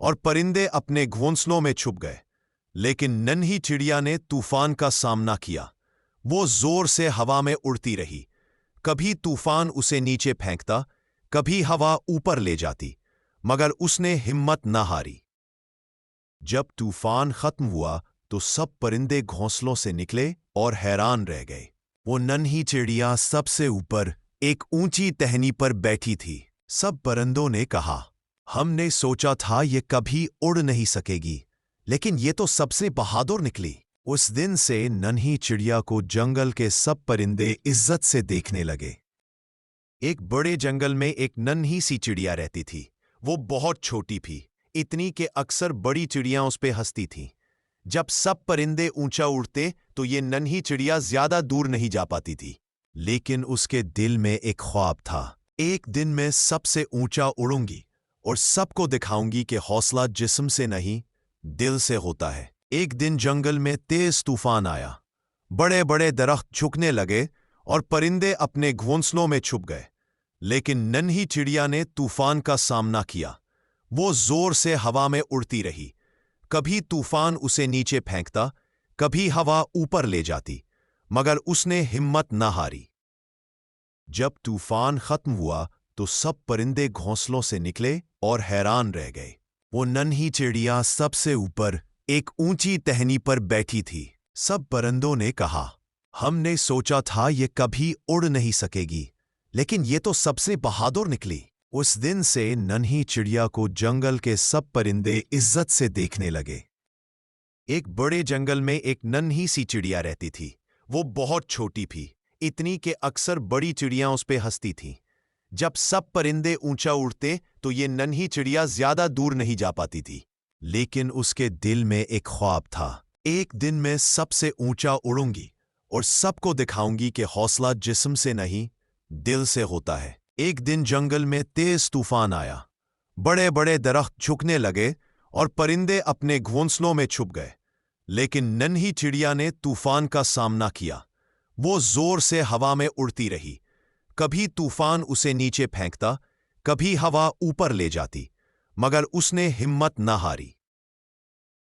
اور پرندے اپنے گھونسلوں میں چھپ گئے، لیکن ننھی چڑیا نے طوفان کا سامنا کیا۔ وہ زور سے ہوا میں اڑتی رہی، کبھی طوفان اسے نیچے پھینکتا، کبھی ہوا اوپر لے جاتی، مگر اس نے ہمت نہ ہاری۔ جب طوفان ختم ہوا تو سب پرندے گھونسلوں سے نکلے اور حیران رہ گئے۔ وہ ننھی چڑیا سب سے اوپر ایک اونچی ٹہنی پر بیٹھی تھی۔ سب پرندوں نے کہا، ہم نے سوچا تھا یہ کبھی اڑ نہیں سکے گی، لیکن یہ تو سب سے بہادر نکلی۔ اس دن سے ننھی چڑیا کو جنگل کے سب پرندے عزت سے دیکھنے لگے۔ ایک بڑے جنگل میں ایک ننھی سی چڑیا رہتی تھی۔ وہ بہت چھوٹی تھی، اتنی کہ اکثر بڑی چڑیاں اس پہ ہنستی تھیں۔ جب سب پرندے اونچا اڑتے تو یہ ننھی چڑیا زیادہ دور نہیں جا پاتی تھی، لیکن اس کے دل میں ایک خواب تھا۔ ایک دن میں سب سے اونچا اڑوں گی اور سب کو دکھاؤں گی کہ حوصلہ جسم سے نہیں، دل سے ہوتا ہے۔ ایک دن جنگل میں تیز طوفان آیا، بڑے بڑے درخت جھکنے لگے اور پرندے اپنے گھونسلوں میں چھپ گئے، لیکن ننھی چڑیا نے طوفان کا سامنا کیا۔ وہ زور سے ہوا میں اڑتی رہی، کبھی طوفان اسے نیچے پھینکتا، کبھی ہوا اوپر لے جاتی، مگر اس نے ہمت نہ ہاری۔ جب طوفان ختم ہوا تو سب پرندے گھونسلوں سے نکلے اور حیران رہ گئے۔ وہ ننھی چڑیا سب سے اوپر ایک اونچی ٹہنی پر بیٹھی تھی۔ سب پرندوں نے کہا، ہم نے سوچا تھا یہ کبھی اڑ نہیں سکے گی، لیکن یہ تو سب سے بہادر نکلی۔ اس دن سے ننھی چڑیا کو جنگل کے سب پرندے عزت سے دیکھنے لگے۔ ایک بڑے جنگل میں ایک ننھی سی چڑیا رہتی تھی۔ وہ بہت چھوٹی تھی، اتنی کہ اکثر بڑی چڑیاں اس پہ ہنستی تھیں۔ جب سب پرندے اونچا اڑتے تو یہ ننھی چڑیا زیادہ دور نہیں جا پاتی تھی، لیکن اس کے دل میں ایک خواب تھا۔ ایک دن میں سب سے اونچا اڑوں گی اور سب کو دکھاؤں گی کہ حوصلہ جسم سے نہیں، دل سے ہوتا ہے۔ ایک دن جنگل میں تیز طوفان آیا، بڑے بڑے درخت جھکنے لگے اور پرندے اپنے گھونسلوں میں چھپ گئے، لیکن ننھی چڑیا نے طوفان کا سامنا کیا۔ وہ زور سے ہوا میں اڑتی رہی، کبھی طوفان اسے نیچے پھینکتا، کبھی ہوا اوپر لے جاتی، مگر اس نے ہمت نہ ہاری۔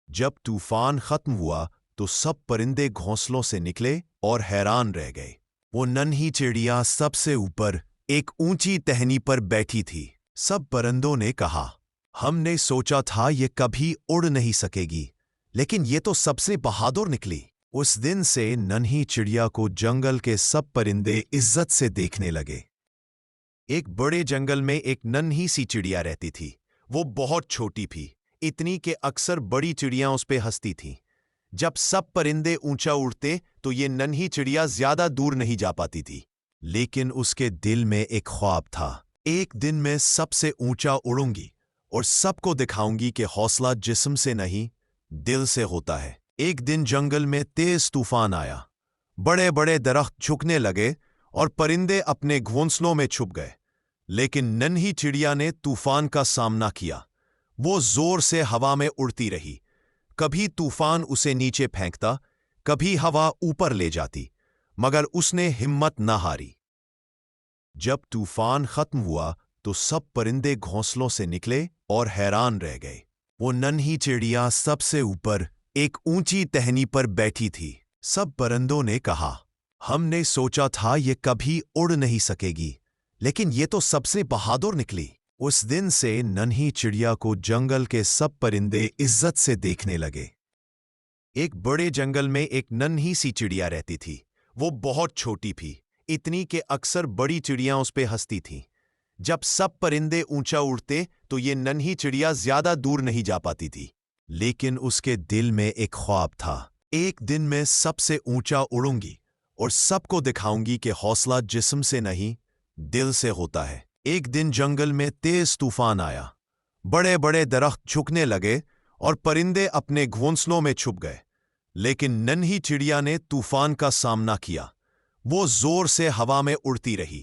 جب طوفان ختم ہوا تو سب پرندے گھونسلوں سے نکلے اور حیران رہ گئے۔ وہ ننھی چڑیا سب سے اوپر ایک اونچی ٹہنی پر بیٹھی تھی۔ سب پرندوں نے کہا، ہم نے سوچا تھا یہ کبھی اڑ نہیں سکے گی، لیکن یہ تو سب سے بہادر نکلی۔ اس دن سے ننھی چڑیا کو جنگل کے سب پرندے عزت سے دیکھنے لگے۔ ایک بڑے جنگل میں ایک ننھی سی چڑیا رہتی تھی۔ وہ بہت چھوٹی تھی، اتنی کہ اکثر بڑی چڑیاں اس پہ ہنستی تھیں۔ جب سب پرندے اونچا اڑتے تو یہ ننھی چڑیا زیادہ دور نہیں جا پاتی تھی، لیکن اس کے دل میں ایک خواب تھا۔ ایک دن میں سب سے اونچا اڑوں گی اور سب کو دکھاؤں گی کہ حوصلہ جسم سے نہیں، دل سے ہوتا ہے۔ ایک دن جنگل میں تیز طوفان آیا، بڑے بڑے درخت جھکنے لگے اور پرندے اپنے گھونسلوں میں چھپ گئے، لیکن ننھی چڑیا نے طوفان کا سامنا کیا۔ وہ زور سے ہوا میں اڑتی رہی، کبھی طوفان اسے نیچے پھینکتا، کبھی ہوا اوپر لے جاتی، مگر اس نے ہمت نہ ہاری۔ جب طوفان ختم ہوا تو سب پرندے گھونسلوں سے نکلے اور حیران رہ گئے۔ وہ ننھی چڑیا سب سے اوپر ایک اونچی ٹہنی پر بیٹھی تھی۔ سب پرندوں نے کہا، ہم نے سوچا تھا یہ کبھی اڑ نہیں سکے گی، لیکن یہ تو سب سے بہادر نکلی۔ اس دن سے ننھی چڑیا کو جنگل کے سب پرندے عزت سے دیکھنے لگے۔ ایک بڑے جنگل میں ایک ننھی سی چڑیا رہتی تھی۔ وہ بہت چھوٹی تھی، اتنی کہ اکثر بڑی چڑیاں اس پہ ہنستی تھیں۔ جب سب پرندے اونچا اڑتے تو یہ ننھی چڑیا زیادہ دور نہیں جا پاتی تھی، لیکن اس کے دل میں ایک خواب تھا۔ ایک دن میں سب سے اونچا اڑوں گی اور سب کو دکھاؤں گی کہ حوصلہ جسم سے نہیں، دل سے ہوتا ہے۔ ایک دن جنگل میں تیز طوفان آیا، بڑے بڑے درخت جھکنے لگے اور پرندے اپنے گھونسلوں میں چھپ گئے، لیکن ننھی چڑیا نے طوفان کا سامنا کیا۔ وہ زور سے ہوا میں اڑتی رہی،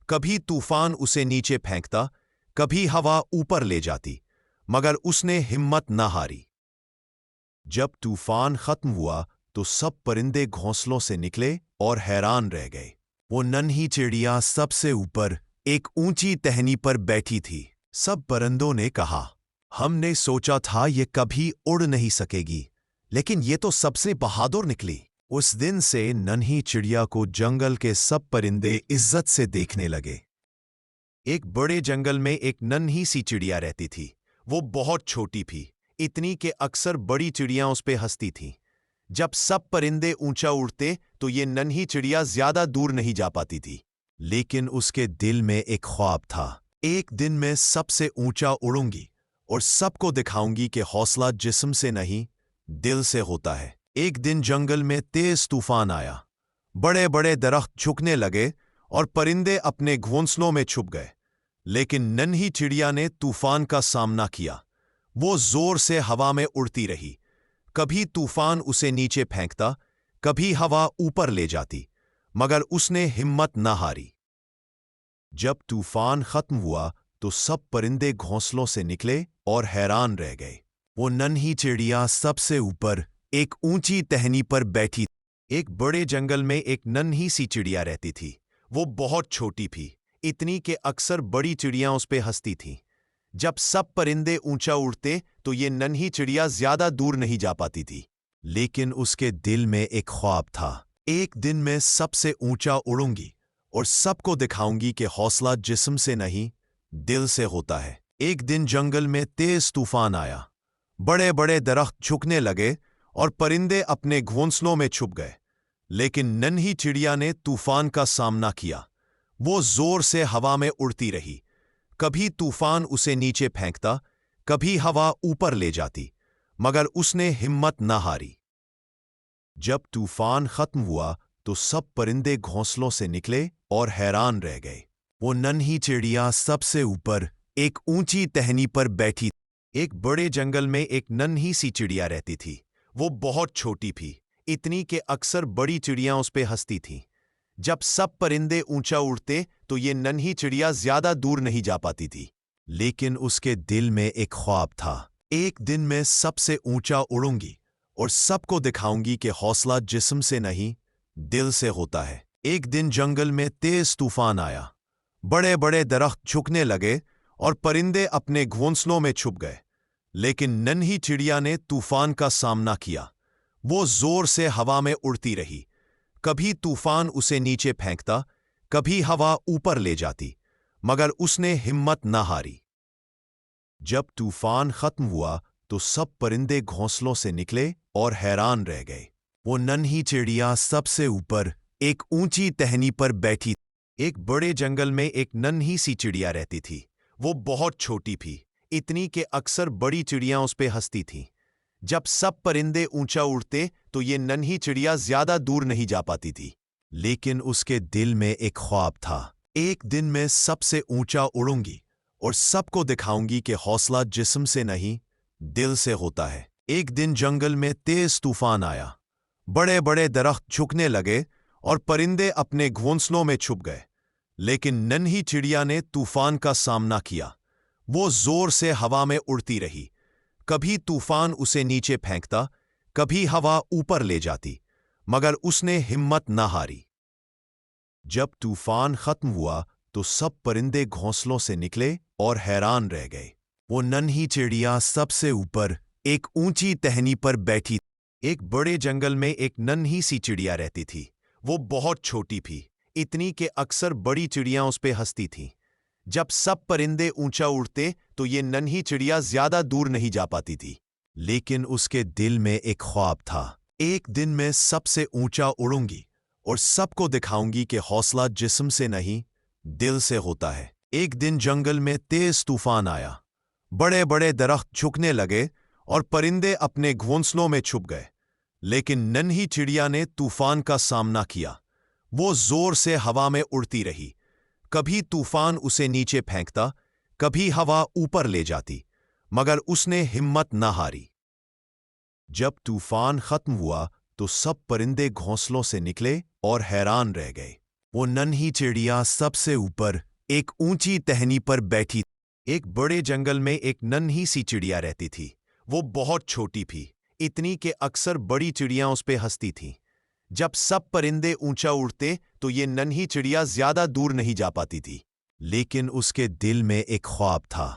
کبھی طوفان اسے نیچے پھینکتا، کبھی ہوا اوپر لے جاتی، مگر اس نے ہمت نہ ہاری۔ جب طوفان ختم ہوا تو سب پرندے گھونسلوں سے نکلے اور حیران رہ گئے۔ وہ ننھی چڑیا سب سے اوپر ایک اونچی ٹہنی پر بیٹھی تھی۔ سب پرندوں نے کہا، ہم نے سوچا تھا یہ کبھی اڑ نہیں سکے گی، لیکن یہ تو سب سے بہادر نکلی۔ اس دن سے ننھی چڑیا کو جنگل کے سب پرندے عزت سے دیکھنے لگے۔ ایک بڑے جنگل میں ایک ننھی سی چڑیا رہتی تھی۔ وہ بہت چھوٹی تھی، اتنی کہ اکثر بڑی چڑیاں اس پہ ہنستی تھیں۔ جب سب پرندے اونچا اڑتے تو یہ ننھی چڑیا زیادہ دور نہیں جا پاتی تھی۔ لیکن اس کے دل میں ایک خواب تھا، ایک دن میں سب سے اونچا اڑوں گی اور سب کو دکھاؤں گی کہ حوصلہ جسم سے نہیں، دل سے ہوتا ہے۔ ایک دن جنگل میں تیز طوفان آیا، بڑے بڑے درخت جھکنے لگے اور پرندے اپنے گھونسلوں میں چھپ گئے۔ لیکن ننھی چڑیا نے طوفان کا سامنا کیا۔ وہ زور سے ہوا میں اڑتی رہی، کبھی طوفان اسے نیچے پھینکتا، کبھی ہوا اوپر لے جاتی، مگر اس نے ہمت نہ ہاری۔ جب طوفان ختم ہوا تو سب پرندے گھونسلوں سے نکلے اور حیران رہ گئے۔ وہ ننھی چڑیا سب سے اوپر ایک اونچی ٹہنی پر بیٹھی۔ ایک بڑے جنگل میں ایک ننھی سی چڑیا رہتی تھی۔ وہ بہت چھوٹی تھی، اتنی کہ اکثر بڑی چڑیاں اس پہ ہنستی تھیں۔ جب سب پرندے اونچا اڑتے تو یہ ننھی چڑیا زیادہ دور نہیں جا پاتی تھی۔ لیکن اس کے دل میں ایک خواب تھا، ایک دن میں سب سے اونچا اڑوں گی اور سب کو دکھاؤں گی کہ حوصلہ جسم سے نہیں، دل سے ہوتا ہے۔ ایک دن جنگل میں تیز طوفان آیا، بڑے بڑے درخت جھکنے لگے اور پرندے اپنے گھونسلوں میں چھپ گئے۔ لیکن ننھی چڑیا نے طوفان کا سامنا کیا۔ وہ زور سے ہوا میں اڑتی رہی، کبھی طوفان اسے نیچے پھینکتا، کبھی ہوا اوپر لے جاتی، مگر اس نے ہمت نہ ہاری۔ جب طوفان ختم ہوا تو سب پرندے گھونسلوں سے نکلے اور حیران رہ گئے۔ وہ ننھی چڑیا سب سے اوپر ایک اونچی ٹہنی پر بیٹھی۔ ایک بڑے جنگل میں ایک ننھی سی چڑیا رہتی تھی۔ وہ بہت چھوٹی تھی، اتنی کہ اکثر بڑی چڑیاں اس پہ ہنستی تھیں۔ جب سب پرندے اونچا اڑتے تو یہ ننھی چڑیا زیادہ دور نہیں جا پاتی تھی۔ لیکن اس کے دل میں ایک خواب تھا، ایک دن میں سب سے اونچا اڑوں گی اور سب کو دکھاؤں گی کہ حوصلہ جسم سے نہیں، دل سے ہوتا ہے۔ ایک دن جنگل میں تیز طوفان آیا، بڑے بڑے درخت جھکنے لگے اور پرندے اپنے گھونسلوں میں چھپ گئے۔ لیکن ننھی چڑیا نے طوفان کا سامنا کیا۔ وہ زور سے ہوا میں اڑتی رہی، کبھی طوفان اسے نیچے پھینکتا، کبھی ہوا اوپر لے جاتی، مگر اس نے ہمت نہ ہاری۔ جب طوفان ختم ہوا تو سب پرندے گھونسلوں سے نکلے اور حیران رہ گئے۔ وہ ننھی چڑیا سب سے اوپر ایک اونچی ٹہنی پر بیٹھی۔ ایک بڑے جنگل میں ایک ننھی سی چڑیا رہتی تھی۔ وہ بہت چھوٹی تھی، اتنی کہ اکثر بڑی چڑیاں اس پہ ہنستی تھیں۔ جب سب پرندے اونچا اڑتے تو یہ ننھی چڑیا زیادہ دور نہیں جا پاتی تھی۔ لیکن اس کے دل میں ایک خواب تھا، ایک دن میں سب سے اونچا اڑوں گی اور سب کو دکھاؤں گی کہ حوصلہ جسم سے نہیں، دل سے ہوتا ہے۔ ایک دن جنگل میں تیز طوفان آیا، بڑے بڑے درخت جھکنے لگے اور پرندے اپنے گھونسلوں میں چھپ گئے۔ لیکن ننھی چڑیا نے طوفان کا سامنا کیا۔ وہ زور سے ہوا میں اڑتی رہی، کبھی طوفان اسے نیچے پھینکتا، کبھی ہوا اوپر لے جاتی، مگر اس نے ہمت نہ ہاری۔ جب طوفان ختم ہوا تو سب پرندے گھونسلوں سے نکلے اور حیران رہ گئے۔ وہ ننھی چڑیا سب سے اوپر ایک اونچی ٹہنی پر بیٹھی۔ ایک بڑے جنگل میں ایک ننھی سی چڑیا رہتی تھی۔ وہ بہت چھوٹی تھی، اتنی کہ اکثر بڑی چڑیاں اس پہ ہنستی تھیں۔ جب سب پرندے اونچا اڑتے تو یہ ننھی چڑیا زیادہ دور نہیں جا پاتی تھی۔ لیکن اس کے دل میں ایک خواب تھا، ایک دن میں سب سے اونچا اڑوں گی اور سب کو دکھاؤں گی کہ حوصلہ جسم سے نہیں، دل سے ہوتا ہے۔ ایک دن جنگل میں تیز طوفان آیا، بڑے بڑے درخت جھکنے لگے اور پرندے اپنے گھونسلوں میں چھپ گئے۔ لیکن ننھی چڑیا نے طوفان کا سامنا کیا۔ وہ زور سے ہوا میں اڑتی رہی، کبھی طوفان اسے نیچے پھینکتا، کبھی ہوا اوپر لے جاتی، مگر اس نے ہمت نہ ہاری۔ جب طوفان ختم ہوا تو سب پرندے گھونسلوں سے نکلے اور حیران رہ گئے۔ وہ ننھی چڑیا سب سے اوپر ایک اونچی ٹہنی پر بیٹھی۔ ایک بڑے جنگل میں ایک ننھی سی چڑیا رہتی تھی۔ وہ بہت چھوٹی تھی، اتنی کہ اکثر بڑی چڑیاں اس پہ ہنستی تھیں۔ جب سب پرندے اونچا اڑتے تو یہ ننھی چڑیا زیادہ دور نہیں جا پاتی تھی۔ لیکن اس کے دل میں ایک خواب تھا،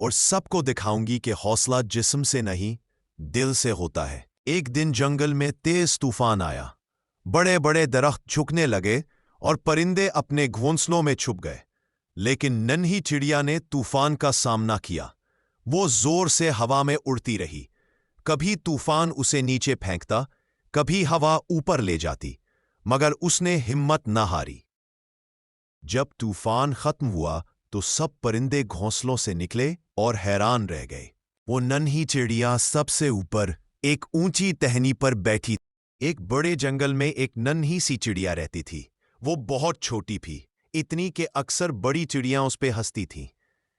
اور سب کو دکھاؤں گی کہ حوصلہ جسم سے نہیں دل سے ہوتا ہے۔ ایک دن جنگل میں تیز طوفان آیا، بڑے بڑے درخت جھکنے لگے اور پرندے اپنے گھونسلوں میں چھپ گئے، لیکن ننھی چڑیا نے طوفان کا سامنا کیا۔ وہ زور سے ہوا میں اڑتی رہی، کبھی طوفان اسے نیچے پھینکتا، کبھی ہوا اوپر لے جاتی، مگر اس نے ہمت نہ ہاری۔ جب طوفان ختم ہوا تو سب پرندے گھونسلوں سے نکلے اور حیران رہ گئے۔ وہ ننھی چڑیا سب سے اوپر ایک اونچی ٹہنی پر بیٹھی۔ ایک بڑے جنگل میں ایک ننھی سی چڑیا رہتی تھی۔ وہ بہت چھوٹی تھی، اتنی کہ اکثر بڑی چڑیاں اس پہ ہنستی تھیں۔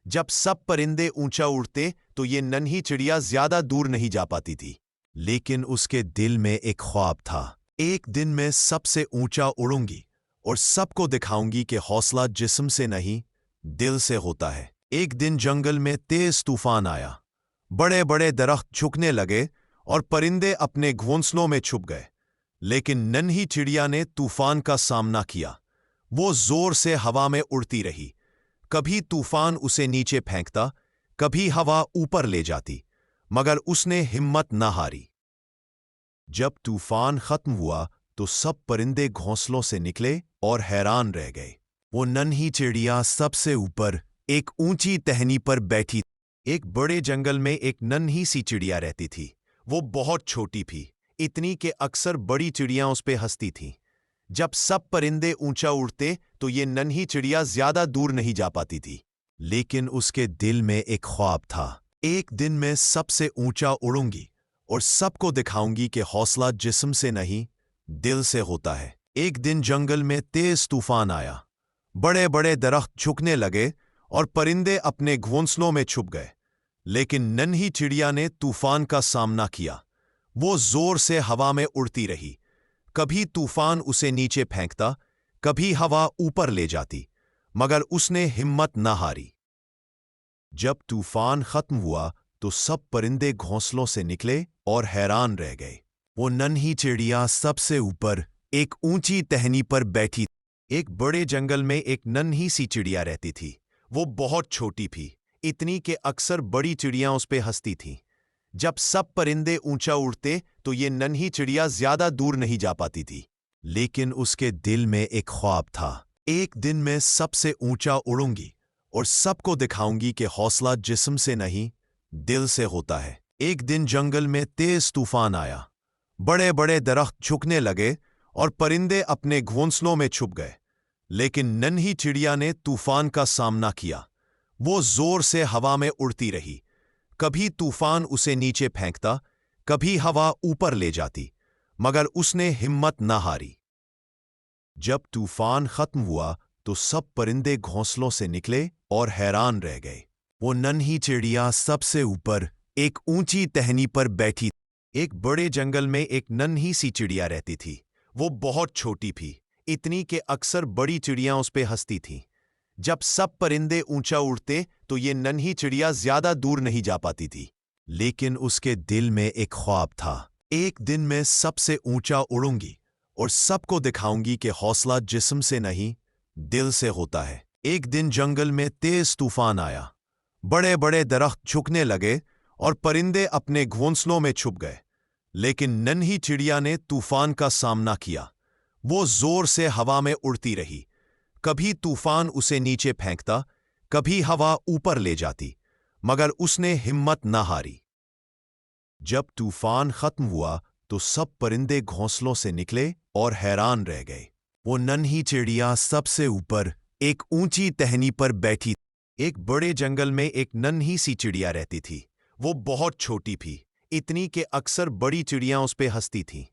جب سب پرندے اونچا اڑتے تو یہ ننھی چڑیا زیادہ دور نہیں جا پاتی تھی، لیکن اس کے دل میں ایک خواب تھا۔ ایک دن میں سب سے اونچا اڑوں گی اور سب کو دکھاؤں گی کہ حوصلہ جسم سے نہیں دل سے ہوتا ہے۔ ایک دن جنگل میں تیز طوفان آیا، بڑے بڑے درخت جھکنے لگے اور پرندے اپنے گھونسلوں میں چھپ گئے، لیکن ننھی چڑیا نے طوفان کا سامنا کیا۔ وہ زور سے ہوا میں اڑتی رہی، کبھی طوفان اسے نیچے پھینکتا، کبھی ہوا اوپر لے جاتی، مگر اس نے ہمت نہ ہاری۔ جب طوفان ختم ہوا تو سب پرندے گھونسلوں سے نکلے اور حیران رہ گئے۔ وہ ننھی چڑیا سب سے اوپر ایک اونچی ٹہنی پر بیٹھی۔ ایک بڑے جنگل میں ایک ننھی سی چڑیا رہتی تھی۔ وہ بہت چھوٹی تھی، اتنی کہ اکثر بڑی چڑیاں اس پہ ہنستی تھیں۔ جب سب پرندے اونچا اڑتے تو یہ ننھی چڑیا زیادہ دور نہیں جا پاتی تھی، لیکن اس کے دل میں ایک خواب تھا۔ ایک دن میں سب سے اونچا اڑوں گی اور سب کو دکھاؤں گی کہ حوصلہ جسم سے نہیں دل سے ہوتا ہے۔ ایک دن جنگل میں تیز طوفان آیا، بڑے بڑے درخت جھکنے لگے اور پرندے اپنے گھونسلوں میں چھپ گئے، لیکن ننھی چڑیا نے طوفان کا سامنا کیا۔ وہ زور سے ہوا میں اڑتی رہی، کبھی طوفان اسے نیچے پھینکتا، کبھی ہوا اوپر لے جاتی، مگر اس نے ہمت نہ ہاری۔ جب طوفان ختم ہوا تو سب پرندے گھونسلوں سے نکلے اور حیران رہ گئے۔ وہ ننھی چڑیا سب سے اوپر ایک اونچی ٹہنی پر بیٹھی۔ ایک بڑے جنگل میں ایک ننھی سی چڑیا رہتی تھی۔ وہ بہت چھوٹی تھی، اتنی کہ اکثر بڑی چڑیاں اس پہ ہنستی تھیں۔ جب سب پرندے اونچا اڑتے تو یہ ننھی چڑیا زیادہ دور نہیں جا پاتی تھی، لیکن اس کے دل میں ایک خواب تھا۔ ایک دن میں سب سے اونچا اڑوں گی اور سب کو دکھاؤں گی کہ حوصلہ جسم سے نہیں دل سے ہوتا ہے۔ ایک دن جنگل میں تیز طوفان آیا، بڑے بڑے درخت جھکنے لگے اور پرندے اپنے گھونسلوں میں چھپ گئے، لیکن ننھی چڑیا نے طوفان کا سامنا کیا۔ وہ زور سے ہوا میں اڑتی رہی، کبھی طوفان اسے نیچے پھینکتا، کبھی ہوا اوپر لے جاتی، مگر اس نے ہمت نہ ہاری۔ جب طوفان ختم ہوا تو سب پرندے گھونسلوں سے نکلے اور حیران رہ گئے۔ وہ ننھی چڑیا سب سے اوپر ایک اونچی ٹہنی پر بیٹھی۔ ایک بڑے جنگل میں ایک ننھی سی چڑیا رہتی تھی۔ وہ بہت چھوٹی تھی، اتنی کہ اکثر بڑی چڑیاں اس پہ ہنستی تھیں۔ جب سب پرندے اونچا اڑتے تو یہ ننھی چڑیا زیادہ دور نہیں جا پاتی تھی، لیکن اس کے دل میں ایک خواب تھا۔ ایک دن میں سب سے اونچا اڑوں گی اور سب کو دکھاؤں گی کہ حوصلہ جسم سے نہیں دل سے ہوتا ہے۔ ایک دن جنگل میں تیز طوفان آیا، بڑے بڑے درخت جھکنے لگے اور پرندے اپنے گھونسلوں میں چھپ گئے، لیکن ننھی چڑیا نے طوفان کا سامنا کیا۔ وہ زور سے ہوا میں اڑتی رہی، کبھی طوفان اسے نیچے پھینکتا، کبھی ہوا اوپر لے جاتی، مگر اس نے ہمت نہ ہاری۔ جب طوفان ختم ہوا تو سب پرندے گھونسلوں سے نکلے اور حیران رہ گئے۔ وہ ننھی چڑیا سب سے اوپر ایک اونچی ٹہنی پر بیٹھی۔ ایک بڑے جنگل میں ایک ننھی سی چڑیا رہتی تھی۔ وہ بہت چھوٹی تھی، اتنی کہ اکثر بڑی چڑیاں اس پہ ہنستی تھیں۔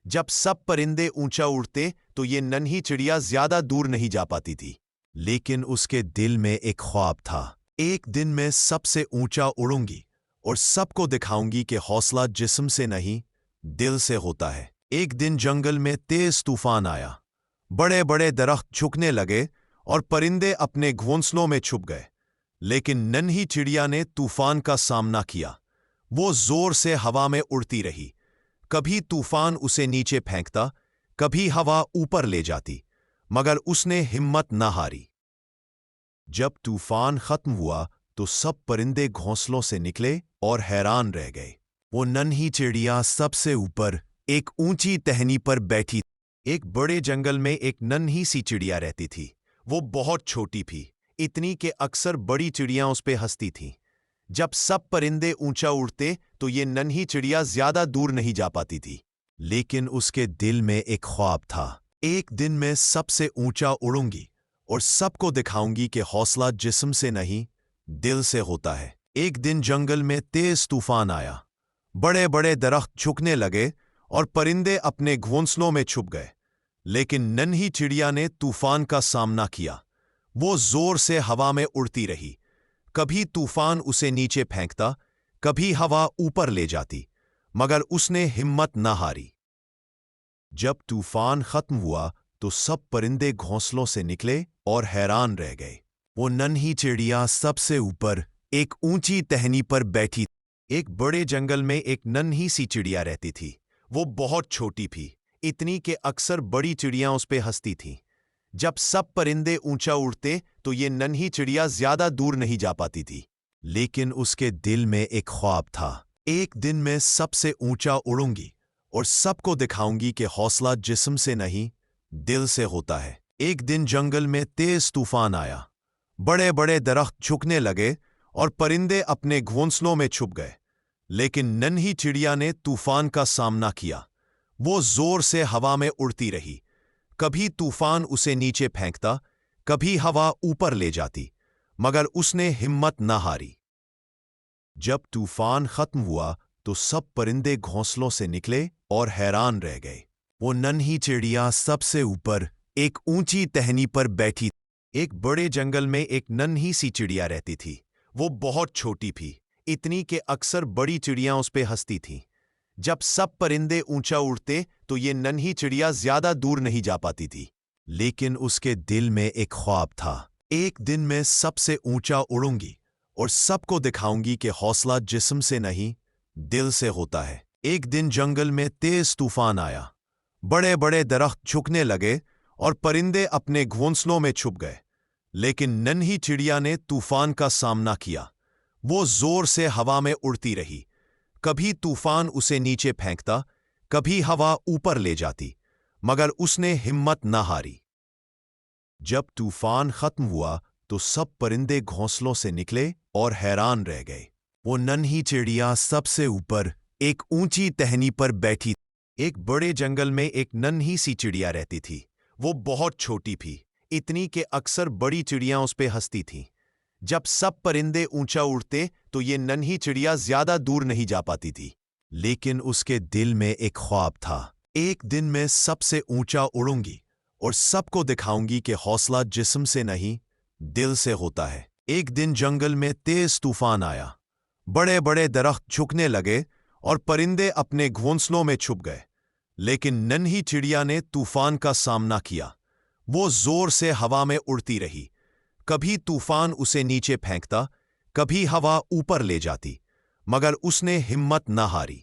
جب سب پرندے اونچا اڑتے تو یہ ننھی چڑیا زیادہ دور نہیں جا پاتی تھی، لیکن اس کے دل میں ایک خواب تھا۔ ایک دن میں سب سے اونچا اڑوں گی اور سب کو دکھاؤں گی کہ حوصلہ جسم سے نہیں دل سے ہوتا ہے۔ ایک دن جنگل میں تیز طوفان آیا، بڑے بڑے درخت جھکنے لگے اور پرندے اپنے گھونسلوں میں چھپ گئے، لیکن ننھی چڑیا نے طوفان کا سامنا کیا۔ وہ زور سے ہوا میں اڑتی رہی، کبھی طوفان اسے نیچے پھینکتا، کبھی ہوا اوپر لے جاتی، مگر اس نے ہمت نہ ہاری۔ جب طوفان ختم ہوا تو سب پرندے گھونسلوں سے نکلے اور حیران رہ گئے۔ وہ ننھی چڑیا سب سے اوپر ایک اونچی ٹہنی پر بیٹھی۔ ایک بڑے جنگل میں ایک ننھی سی چڑیا رہتی تھی۔ وہ بہت چھوٹی تھی، اتنی کہ اکثر بڑی چڑیاں اس پہ ہنستی تھیں۔ جب سب پرندے اونچا اڑتے تو یہ ننھی چڑیا زیادہ دور نہیں جا پاتی تھی۔ لیکن اس کے دل میں ایک خواب تھا، ایک دن میں سب سے اونچا اڑوں گی اور سب کو دکھاؤں گی کہ حوصلہ جسم سے نہیں، دل سے ہوتا ہے۔ ایک دن جنگل میں تیز طوفان آیا، بڑے بڑے درخت جھکنے لگے اور پرندے اپنے گھونسلوں میں چھپ گئے۔ لیکن ننھی چڑیا نے طوفان کا سامنا کیا۔ وہ زور سے ہوا میں اڑتی رہی، کبھی طوفان اسے نیچے پھینکتا، کبھی ہوا اوپر لے جاتی، مگر اس نے ہمت نہ ہاری۔ جب طوفان ختم ہوا تو سب پرندے گھونسلوں سے نکلے اور حیران رہ گئے۔ وہ ننھی چڑیا سب سے اوپر ایک اونچی ٹہنی پر بیٹھی۔ ایک بڑے جنگل میں ایک ننھی سی چڑیا رہتی تھی۔ وہ بہت چھوٹی تھی، اتنی کہ اکثر بڑی چڑیاں اس پہ ہنستی تھیں۔ جب سب پرندے اونچا اڑتے تو یہ ننھی چڑیا زیادہ دور نہیں جا پاتی تھی۔ لیکن اس کے دل میں ایک خواب تھا، ایک دن میں سب سے اونچا اڑوں گی اور سب کو دکھاؤں گی کہ حوصلہ جسم سے نہیں، دل سے ہوتا ہے۔ ایک دن جنگل میں تیز طوفان آیا، بڑے بڑے درخت جھکنے لگے اور پرندے اپنے گھونسلوں میں چھپ گئے۔ لیکن ننھی چڑیا نے طوفان کا سامنا کیا۔ وہ زور سے ہوا میں اڑتی رہی، کبھی طوفان اسے نیچے پھینکتا، کبھی ہوا اوپر لے جاتی، مگر اس نے ہمت نہ ہاری۔ جب طوفان ختم ہوا تو سب پرندے گھونسلوں سے نکلے اور حیران رہ گئے۔ وہ ننھی چڑیا سب سے اوپر ایک اونچی ٹہنی پر بیٹھی۔ ایک بڑے جنگل میں ایک ننھی سی چڑیا رہتی تھی۔ وہ بہت چھوٹی تھی، اتنی کہ اکثر بڑی چڑیاں اس پہ ہنستی تھیں۔ جب سب پرندے اونچا اڑتے تو یہ ننھی چڑیا زیادہ دور نہیں جا پاتی تھی۔ لیکن اس کے دل میں ایک خواب تھا، ایک دن میں سب سے اونچا اڑوں گی اور سب کو دکھاؤں گی کہ حوصلہ جسم سے نہیں، دل سے ہوتا ہے۔ ایک دن جنگل میں تیز طوفان آیا، بڑے بڑے درخت جھکنے لگے اور پرندے اپنے گھونسلوں میں چھپ گئے۔ لیکن ننھی چڑیا نے طوفان کا سامنا کیا۔ وہ زور سے ہوا میں اڑتی رہی، کبھی طوفان اسے نیچے پھینکتا، کبھی ہوا اوپر لے جاتی، مگر اس نے ہمت نہ ہاری۔ جب طوفان ختم ہوا تو سب پرندے گھونسلوں سے نکلے اور حیران رہ گئے۔ وہ ننھی چڑیا سب سے اوپر ایک اونچی ٹہنی پر بیٹھی۔ ایک بڑے جنگل میں ایک ننھی سی چڑیا رہتی تھی۔ وہ بہت چھوٹی تھی، اتنی کہ اکثر بڑی چڑیاں اس پہ ہنستی تھیں۔ جب سب پرندے اونچا اڑتے تو یہ ننھی چڑیا زیادہ دور نہیں جا پاتی تھی۔ لیکن اس کے دل میں ایک خواب تھا، ایک دن میں سب سے اونچا اڑوں گی اور سب کو دکھاؤں گی کہ حوصلہ جسم سے نہیں، دل سے ہوتا ہے۔ ایک دن جنگل میں تیز طوفان آیا، بڑے بڑے درخت جھکنے لگے اور پرندے اپنے گھونسلوں میں چھپ گئے۔ لیکن ننھی چڑیا نے طوفان کا سامنا کیا۔ وہ زور سے ہوا میں اڑتی رہی، کبھی طوفان اسے نیچے پھینکتا، کبھی ہوا اوپر لے جاتی، مگر اس نے ہمت نہ ہاری۔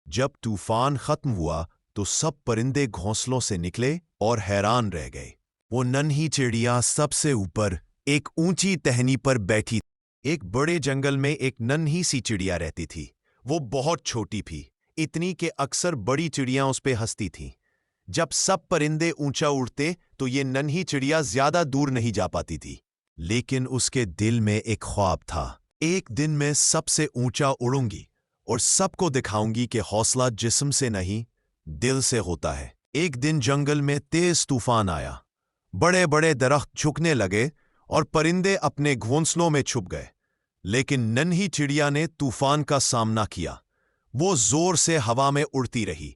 جب طوفان ختم ہوا تو سب پرندے گھونسلوں سے نکلے اور حیران رہ گئے۔ وہ ننھی چڑیا سب سے اوپر ایک اونچی ٹہنی پر بیٹھی۔ ایک بڑے جنگل میں ایک ننھی سی چڑیا رہتی تھی۔ وہ بہت چھوٹی تھی، اتنی کہ اکثر بڑی چڑیاں اس پہ ہنستی تھیں۔ جب سب پرندے اونچا اڑتے تو یہ ننھی چڑیا زیادہ دور نہیں جا پاتی تھی۔ لیکن اس کے دل میں ایک خواب تھا، ایک دن میں سب سے اونچا اڑوں گی اور سب کو دکھاؤں گی کہ حوصلہ جسم سے نہیں، دل سے ہوتا ہے۔ ایک دن جنگل میں تیز طوفان آیا، بڑے بڑے درخت جھکنے لگے اور پرندے اپنے گھونسلوں میں چھپ گئے۔ لیکن ننھی چڑیا نے طوفان کا سامنا کیا۔ وہ زور سے ہوا میں اڑتی رہی،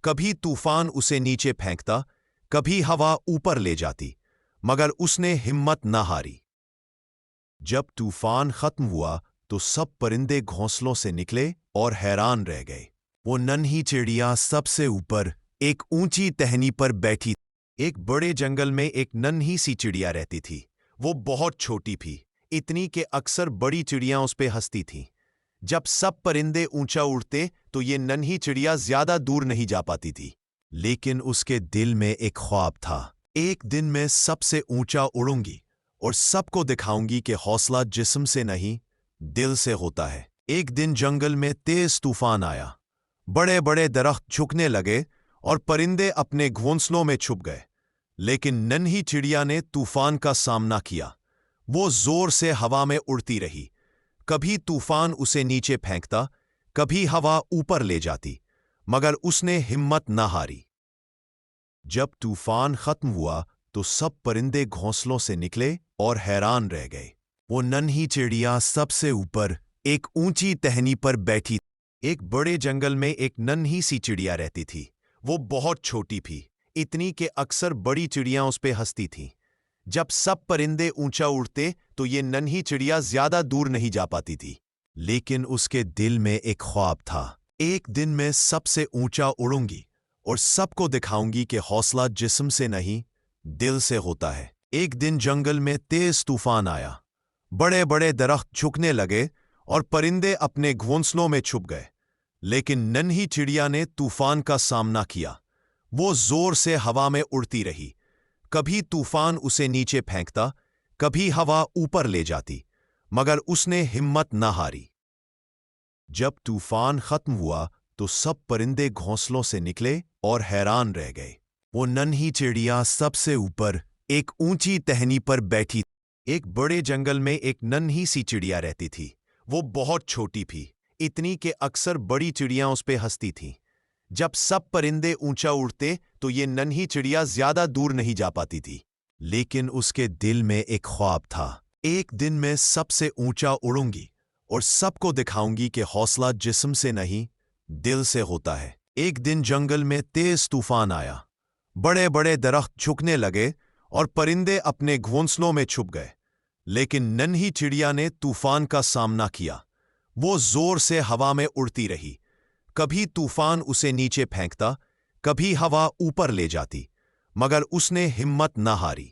کبھی طوفان اسے نیچے پھینکتا، کبھی ہوا اوپر لے جاتی، مگر اس نے ہمت نہ ہاری۔ جب طوفان ختم ہوا تو سب پرندے گھونسلوں سے نکلے اور حیران رہ گئے۔ وہ ننھی چڑیا سب سے اوپر ایک اونچی ٹہنی پر بیٹھی۔ ایک بڑے جنگل میں ایک ننھی سی چڑیا رہتی تھی۔ وہ بہت چھوٹی تھی، اتنی کہ اکثر بڑی چڑیاں اس پہ ہنستی تھیں۔ جب سب پرندے اونچا اڑتے تو یہ ننھی چڑیا زیادہ دور نہیں جا پاتی تھی۔ لیکن اس کے دل میں ایک خواب تھا، ایک دن میں سب سے اونچا اڑوں گی اور سب کو دکھاؤں گی کہ حوصلہ جسم سے نہیں دل سے ہوتا ہے۔ ایک دن جنگل میں تیز طوفان آیا، بڑے بڑے درخت جھکنے لگے اور پرندے اپنے گھونسلوں میں چھپ گئے، لیکن ننھی چڑیا نے طوفان کا سامنا کیا۔ وہ زور سے ہوا میں اڑتی رہی، کبھی طوفان اسے نیچے پھینکتا، کبھی ہوا اوپر لے جاتی، مگر اس نے ہمت نہ ہاری۔ جب طوفان ختم ہوا تو سب پرندے گھونسلوں سے نکلے اور حیران رہ گئے۔ وہ ننھی چڑیا سب سے اوپر ایک اونچی ٹہنی پر بیٹھی تھی۔ ایک بڑے جنگل میں ایک ننھی سی چڑیا رہتی تھی۔ وہ بہت چھوٹی تھی، اتنی کہ اکثر بڑی چڑیاں اس پہ ہنستی تھیں۔ جب سب پرندے اونچا اڑتے تو یہ ننھی چڑیا زیادہ دور نہیں جا پاتی تھی، لیکن اس کے دل میں ایک خواب تھا۔ ایک دن میں سب سے اونچا اڑوں گی اور سب کو دکھاؤں گی کہ حوصلہ جسم سے نہیں دل سے ہوتا ہے۔ ایک دن جنگل میں تیز طوفان آیا، بڑے بڑے درخت جھکنے لگے اور پرندے اپنے گھونسلوں میں چھپ گئے، لیکن ننھی چڑیا نے طوفان کا سامنا کیا۔ وہ زور سے ہوا میں اڑتی رہی، کبھی طوفان اسے نیچے پھینکتا، کبھی ہوا اوپر لے جاتی، مگر اس نے ہمت نہ ہاری۔ جب طوفان ختم ہوا تو سب پرندے گھونسلوں سے نکلے اور حیران رہ گئے۔ وہ ننھی چڑیا سب سے اوپر ایک اونچی ٹہنی پر بیٹھی تھی۔ ایک بڑے جنگل میں ایک ننھی سی چڑیا رہتی تھی۔ وہ بہت چھوٹی تھی، اتنی کہ اکثر بڑی چڑیاں اس پہ ہنستی تھیں۔ جب سب پرندے اونچا اڑتے تو یہ ننھی چڑیا زیادہ دور نہیں جا پاتی تھی، لیکن اس کے دل میں ایک خواب تھا۔ ایک دن میں سب سے اونچا اڑوں گی اور سب کو دکھاؤں گی کہ حوصلہ جسم سے نہیں دل سے ہوتا ہے۔ ایک دن جنگل میں تیز طوفان آیا، بڑے بڑے درخت جھکنے لگے اور پرندے اپنے گھونسلوں میں چھپ گئے، لیکن ننھی چڑیا نے طوفان کا سامنا کیا۔ وہ زور سے ہوا میں اڑتی رہی، کبھی طوفان اسے نیچے پھینکتا، کبھی ہوا اوپر لے جاتی، مگر اس نے ہمت نہ ہاری۔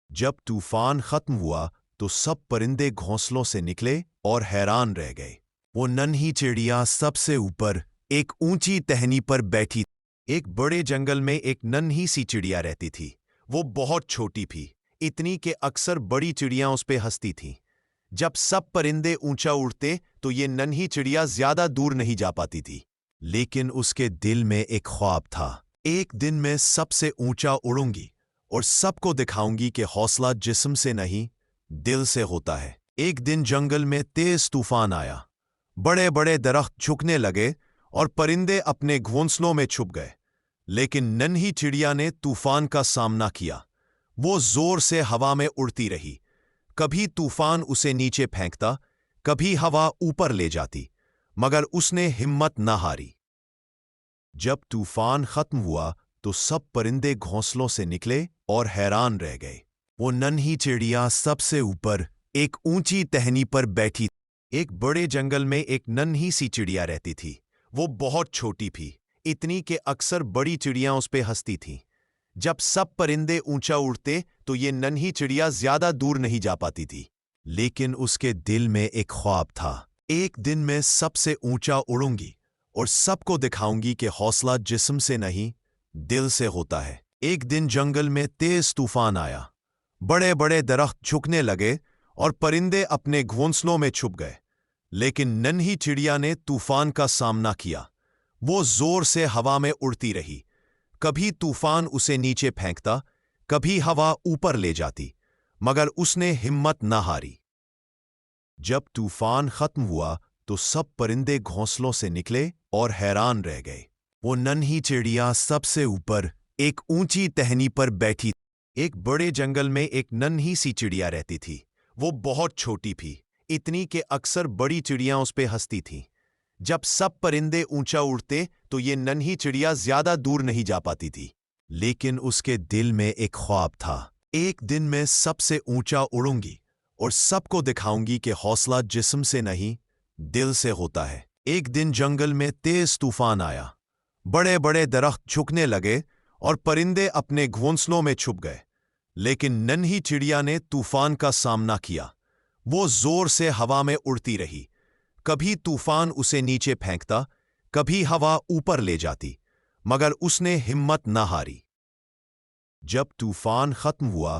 جب طوفان ختم ہوا تو سب پرندے گھونسلوں سے نکلے اور حیران رہ گئے۔ وہ ننھی چڑیا سب سے اوپر ایک اونچی ٹہنی پر بیٹھی تھی۔ ایک بڑے جنگل میں ایک ننھی سی چڑیا رہتی تھی۔ وہ بہت چھوٹی تھی، اتنی کہ اکثر بڑی چڑیاں اس پہ ہنستی تھیں۔ جب سب پرندے اونچا اڑتے تو یہ ننھی چڑیا زیادہ دور نہیں جا پاتی تھی، لیکن اس کے دل میں ایک خواب تھا۔ ایک دن میں سب سے اونچا اڑوں گی اور سب کو دکھاؤں گی کہ حوصلہ جسم سے نہیں دل سے ہوتا ہے۔ ایک دن جنگل میں تیز طوفان آیا، بڑے بڑے درخت جھکنے لگے اور پرندے اپنے گھونسلوں میں چھپ گئے، لیکن ننھی چڑیا نے طوفان کا سامنا کیا۔ وہ زور سے ہوا میں اڑتی رہی، کبھی طوفان اسے نیچے پھینکتا، کبھی ہوا اوپر لے جاتی، مگر اس نے ہمت نہ ہاری۔ جب طوفان ختم ہوا تو سب پرندے گھونسلوں سے نکلے اور حیران رہ گئے۔ وہ ننھی چڑیا سب سے اوپر ایک اونچی ٹہنی پر بیٹھی تھی۔ ایک بڑے جنگل میں ایک ننھی سی چڑیا رہتی تھی۔ وہ بہت چھوٹی تھی، اتنی کہ اکثر بڑی چڑیاں اس پہ ہنستی تھیں۔ جب سب پرندے اونچا اڑتے تو یہ ننھی چڑیا زیادہ دور نہیں جا پاتی تھی، لیکن اس کے دل میں ایک خواب تھا۔ ایک دن میں سب سے اونچا اڑوں گی اور سب کو دکھاؤں گی کہ حوصلہ جسم سے نہیں دل سے ہوتا ہے۔ ایک دن جنگل میں تیز طوفان آیا، بڑے بڑے درخت جھکنے لگے اور پرندے اپنے گھونسلوں میں چھپ گئے، لیکن ننھی چڑیا نے طوفان کا سامنا کیا۔ وہ زور سے ہوا میں اڑتی رہی، کبھی طوفان اسے نیچے پھینکتا، کبھی ہوا اوپر لے جاتی، مگر اس نے ہمت نہ ہاری۔ جب طوفان ختم ہوا تو سب پرندے گھونسلوں سے نکلے اور حیران رہ گئے۔ وہ ننھی چڑیا سب سے اوپر ایک اونچی ٹہنی پر بیٹھی تھی۔ ایک بڑے جنگل میں ایک ننھی سی چڑیا رہتی تھی۔ وہ بہت چھوٹی تھی، اتنی کہ اکثر بڑی چڑیاں اس پہ ہنستی تھیں۔ جب سب پرندے اونچا اڑتے تو یہ ننھی چڑیا زیادہ دور نہیں جا پاتی تھی، لیکن اس کے دل میں ایک خواب تھا۔ ایک دن میں سب سے اونچا اڑوں گی اور سب کو دکھاؤں گی کہ حوصلہ جسم سے نہیں دل سے ہوتا ہے۔ ایک دن جنگل میں تیز طوفان آیا، بڑے بڑے درخت جھکنے لگے اور پرندے اپنے گھونسلوں میں چھپ گئے، لیکن ننھی چڑیا نے طوفان کا سامنا کیا۔ وہ زور سے ہوا میں اڑتی رہی، کبھی طوفان اسے نیچے پھینکتا، کبھی ہوا اوپر لے جاتی، مگر اس نے ہمت نہ ہاری۔ جب طوفان ختم ہوا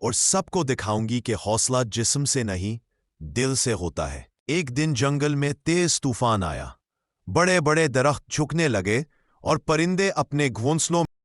اور سب کو دکھاؤں گی کہ حوصلہ جسم سے نہیں دل سے ہوتا ہے۔ ایک دن جنگل میں تیز طوفان آیا، بڑے بڑے درخت جھکنے لگے اور پرندے اپنے گھونسلوں